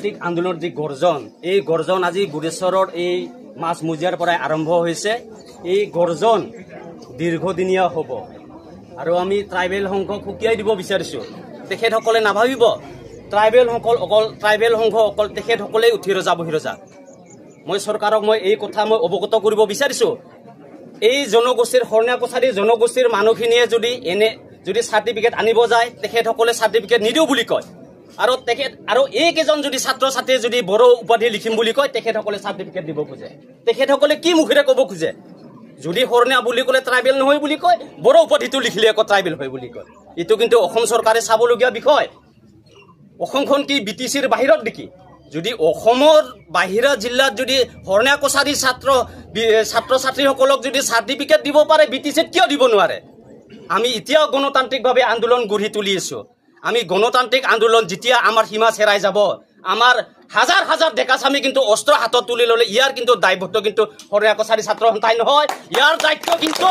গণতান্ত্ৰিক আন্দোলনেৰ যে গৰ্জন, এই গৰ্জন আজি গুড়েশ্বৰেৰ এই মাছমজিয়াৰ পৰাই আৰম্ভ হয়েছে। এই গৰ্জন দীৰ্ঘদিনীয়া হব আৰ আমি ট্ৰাইবেল সংঘক সুকিয়াই দিব বিচাৰিছো। তেখেতসকলে নাভাবিব ট্ৰাইবেল সংঘ অকল তেখেতসকলেই উঠি ৰজা বহি ৰজা। মই চৰকাৰক মই এই কথা মই অৱগত কৰিব বিচাৰিছো। এই জনগোষ্ঠীৰ হৰণীয়া কছাৰী জনগোষ্ঠীৰ মানুহখিনিয়ে যদি সাৰ্টিফিকেট আনিব যায় তেখেতসকলে সাৰ্টিফিকেট নিদিও বুলি কয় আৰু এইকেইজন যদি ছাত্ৰ ছাত্ৰীয়ে যদি বড়ো উপাধি লিখিম বুলি কয় তেখেতসকলে সাৰ্টিফিকেট দিব খোজে। তেখেতসকলে কি মুখেৰে ক'ব খোজে? যদি হৰণীয়া বুলি ক'লে ট্রাইবেল নহয় বুলি কয়, বড়ো উপাধিটো লিখিলে আকৌ ট্রাইবেল হয় বুলি কয়। এইটো কিন্তু অসম চৰকাৰে চাবলগীয়া বিষয়। অসমখন কি বিটিচিৰ বাহিৰত নেকি? যদি অসমৰ বাহিৰা জিলাত যদি হৰণীয়া কছাৰী ছাত্ৰ ছাত্ৰীসকলক যদি সাৰ্টিফিকেট দিব পাৰে, বিটিচিত কিয় দিব নোৱাৰে? আমি এতিয়াও গণতান্ত্ৰিকভাৱে আন্দোলন গঢ়ি তুলি আছো। আমি গণতান্ত্ৰিক আন্দোলন যেতিয়া আমাৰ সীমা চেৰাই যাব, আমাৰ হাজাৰ হাজাৰ ডেকা স্বামী কিন্তু অস্ত্ৰ হাতত তুলি ল'লে ইয়াৰ কিন্তু দায়বদ্ধ কিন্তু হৰণীয়া কছাৰী ছাত্ৰ সন্থাই নহয়। ইয়াৰ দায়িত্ব কিন্তু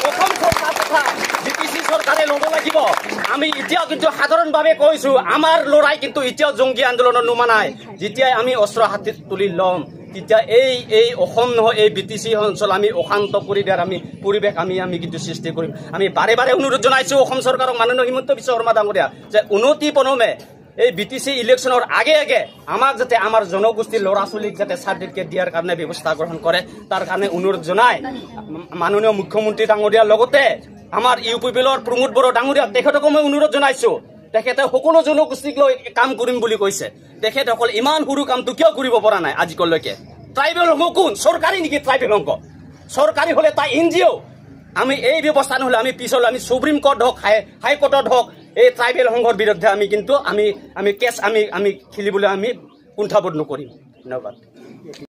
অসম চৰকাৰ তথা বিটিচি চৰকাৰে ল'ব লাগিব। আমি এতিয়াও কিন্তু সাধাৰণভাৱে কৈছো, আমাৰ ল'ৰাই কিন্তু এতিয়াও জংগী আন্দোলনত নুমানাই। যেতিয়াই আমি অস্ত্ৰ হাতত তুলি ল'ম তেতিয়া এই অসম নহয়, এই বিটিচি অঞ্চল আমি অশান্ত কৰি দিয়াৰ আমি পৰিৱেশ আমি কিন্তু সৃষ্টি কৰিম। আমি বাৰে বাৰে অনুৰোধ জনাইছো অসম চৰকাৰক, মাননীয় হিমন্ত বিশ্ব শৰ্মা ডাঙৰীয়া, যে উন্নতিপনমে এই বিটিচি ইলেকশ্যনৰ আগে আগে আমাক যাতে আমাৰ জনগোষ্ঠীৰ ল'ৰা ছোৱালীক যাতে সাৰ্টিফিকেট দিয়াৰ কাৰণে ব্যৱস্থা গ্ৰহণ কৰে, তাৰ কাৰণে অনুৰোধ জনাই মাননীয় মুখ্যমন্ত্ৰী ডাঙৰীয়াৰ লগতে আমাৰ UPPৰ প্ৰমোদ বড়ো ডাঙৰীয়া তেখেতকো মই অনুৰোধ জনাইছো। তেখেতে সকলো জনগোষ্ঠীক লৈ কাম কৰিম বুলি কৈছে। তেখেতসকল ইমান সৰু কামটো কিয় কৰিব পৰা নাই আজিলৈকে? ট্ৰাইবেল সংঘ কোন? চৰকাৰী নেকি ট্ৰাইবেল সংঘ? চৰকাৰী হলে তাই NGO। আমি এই ব্যৱস্থা নহলে আমি পিছলৈ আমি সুপ্ৰিম কোৰ্ট হওক হাইকোৰ্টত হওক এই ট্ৰাইবেল সংঘৰ বিৰুদ্ধে আমি কিন্তু আমি কেছ আমি খেলিবলৈ আমি কুণ্ঠাবোধ নকৰিম। ধন্যবাদ।